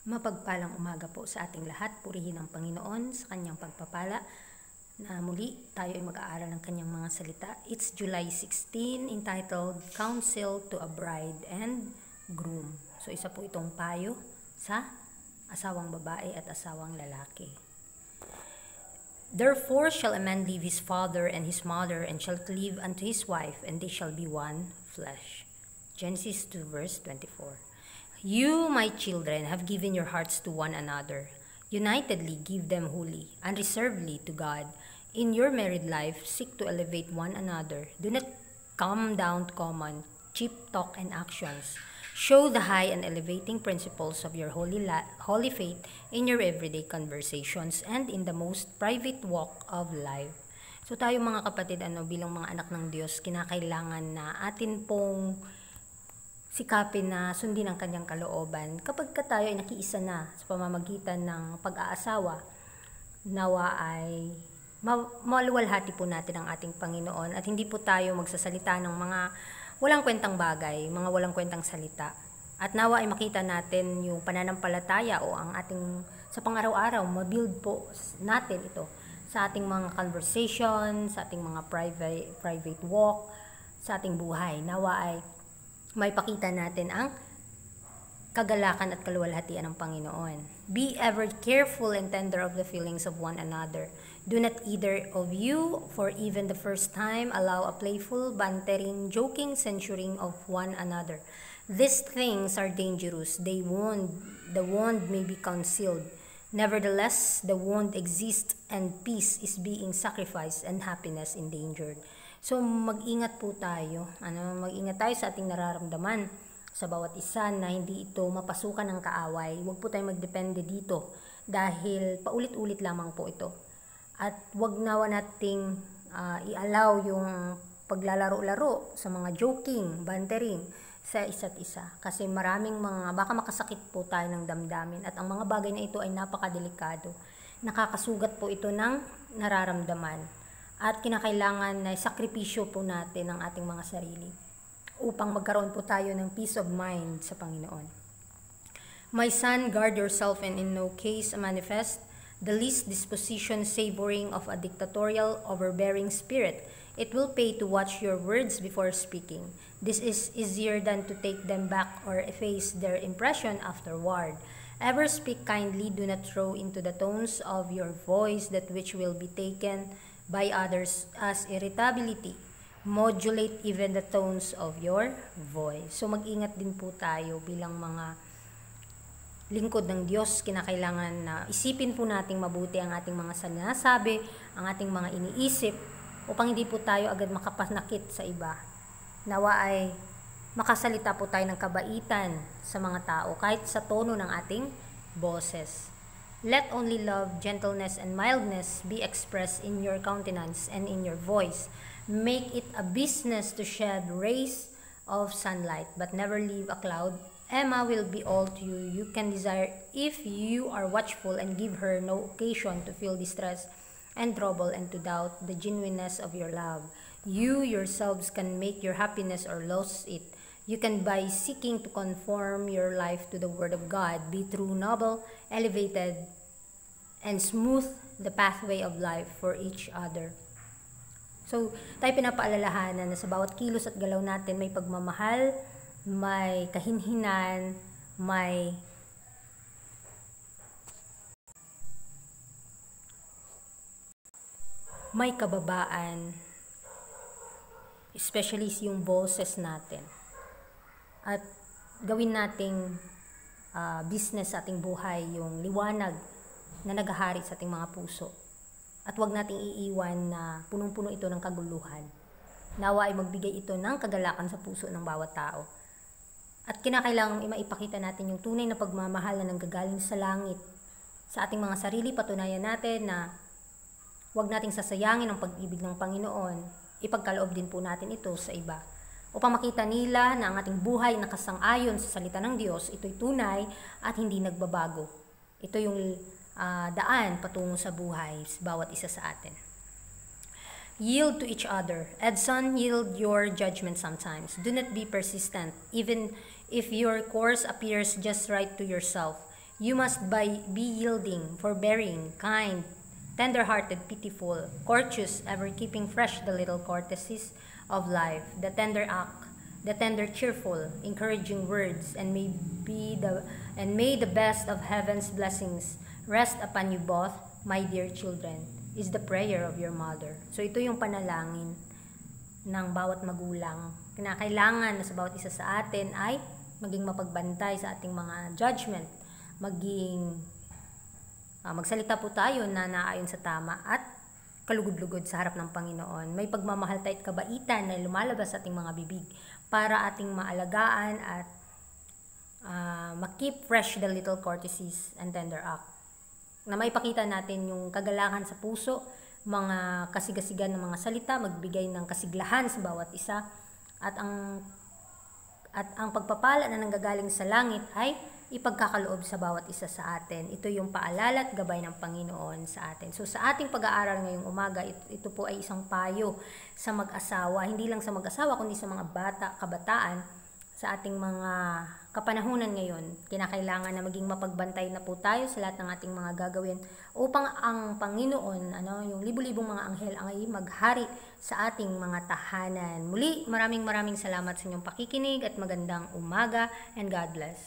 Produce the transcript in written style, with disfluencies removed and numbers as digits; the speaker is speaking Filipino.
Mapagpalang umaga po sa ating lahat. Purihin ang Panginoon sa kanyang pagpapala na muli tayo ay mag-aaral ng kanyang mga salita. It's July 16, entitled Counsel to a Bride and Groom. So isa po itong payo sa asawang babae at asawang lalaki. Therefore shall a man leave his father and his mother and shall cleave unto his wife, and they shall be one flesh. Genesis 2 verse 24. You, my children, have given your hearts to one another. Unitedly give them wholly, unreservedly to God. In your married life, seek to elevate one another. Do not come down to common, cheap talk and actions. Show the high and elevating principles of your holy faith in your everyday conversations and in the most private walk of life. So tayo mga kapatid, bilang mga anak ng Diyos, kinakailangan na atin pong sikapin na sundin ang kanyang kalooban. Kapag tayo ay nakiisa na sa pamamagitan ng pag-aasawa, nawa ay maluwalhati po natin ang ating Panginoon at hindi po tayo magsasalita ng mga walang kwentang bagay, mga walang kwentang salita. At nawa ay makita natin yung pananampalataya o ang ating sa pang-araw-araw, mabuild po natin ito sa ating mga conversation, sa ating mga private walk, sa ating buhay. Nawa ay may pakita natin ang kagalakan at kaluwalhatian ng Panginoon. Be ever careful and tender of the feelings of one another. Do not either of you, for even the first time, allow a playful, bantering, joking, censuring of one another. These things are dangerous. The wound may be concealed. Nevertheless, the wound exists and peace is being sacrificed and happiness endangered. So mag-ingat po tayo. Mag-ingat tayo sa ating nararamdaman sa bawat isa na hindi ito mapasukan ng kaaway. Huwag po tayong magdepende dito dahil paulit-ulit lamang po ito. At huwag nawa nating i-allow yung paglalaro-laro sa mga joking, bantering sa isa't isa. Kasi maraming baka makasakit po tayo ng damdamin at ang mga bagay na ito ay napakadelikado. Nakakasugat po ito ng nararamdaman. At kinakailangan na sakripisyo po natin ang ating mga sarili upang magkaroon po tayo ng peace of mind sa Panginoon. My son, guard yourself and in no case manifest the least disposition savoring of a dictatorial, overbearing spirit. It will pay to watch your words before speaking. This is easier than to take them back or efface their impression afterward. Ever speak kindly, do not throw into the tones of your voice that which will be taken by others as irritability. Modulate even the tones of your voice. So mag-ingat din po tayo bilang mga lingkod ng Diyos. Kinakailangan na isipin po nating mabuti ang ating mga sinasabi, ang ating mga iniisip, upang hindi po tayo agad makapanakit sa iba. Nawa ay makasalita po tayo ng kabaitan sa mga tao kahit sa tono ng ating boses. Let only love, gentleness, and mildness be expressed in your countenance and in your voice. Make it a business to shed rays of sunlight, but never leave a cloud. Emma will be all to you. You can desire if you are watchful and give her no occasion to feel distress and trouble and to doubt the genuineness of your love. You yourselves can make your happiness or lose it. You can, by seeking to conform your life to the Word of God, be true, noble, elevated, and smooth the pathway of life for each other. So, tayo pinapaalalahanan na sa bawat kilos at galaw natin may pagmamahal, may kahinhinan, may kababaan, especially yung boses natin. At gawin nating business sa ating buhay, yung liwanag na naghahari sa ating mga puso. At huwag nating iiwan na punong-puno ito ng kaguluhan. Nawa ay magbigay ito ng kagalakan sa puso ng bawat tao. At kinakailangan maipakita natin yung tunay na pagmamahal na nanggagaling sa langit. Sa ating mga sarili, patunayan natin na huwag nating sasayangin ang pag-ibig ng Panginoon. Ipagkaloob din po natin ito sa iba. Upang makita nila na ang ating buhay na kasang-ayon sa salita ng Diyos, ito'y tunay at hindi nagbabago. Ito yung daan patungo sa buhay sa bawat isa sa atin. Yield to each other. Edson, yield your judgment sometimes. Do not be persistent, even if your course appears just right to yourself. You must be yielding, forbearing, kind, tender-hearted, pitiful, courteous, ever keeping fresh the little courtesies of life, the tender act, the tender, cheerful, encouraging words, and may the best of heaven's blessings rest upon you both, my dear children, is the prayer of your mother. So ito yung panalangin ng bawat magulang. Kinakailangan na sa bawat isa sa atin ay maging mapagbantay sa ating mga judgment, magsalita po tayo na naayon sa tama at kalugod-lugod sa harap ng Panginoon. May pagmamahal tayo at kabaitan na lumalabas sa ating mga bibig para ating maalagaan at ma-keep fresh the little courtesies and tender act. Na maipakita natin yung kagalakan sa puso, mga kasigasigan ng mga salita, magbigay ng kasiglahan sa bawat isa, at ang pagpapala na nanggagaling sa langit ay ipagkakaloob sa bawat isa sa atin. Ito yung paalala at gabay ng Panginoon sa atin. So sa ating pag-aaral ngayong umaga, ito po ay isang payo sa mag-asawa, hindi lang sa mag-asawa kundi sa mga kabataan, sa ating mga kapanahunan ngayon. Kinakailangan na maging mapagbantay na po tayo sa lahat ng ating mga gagawin upang ang Panginoon, yung libu-libong mga anghel ay maghari sa ating mga tahanan. Muli, maraming salamat sa inyong pakikinig at magandang umaga, and God bless.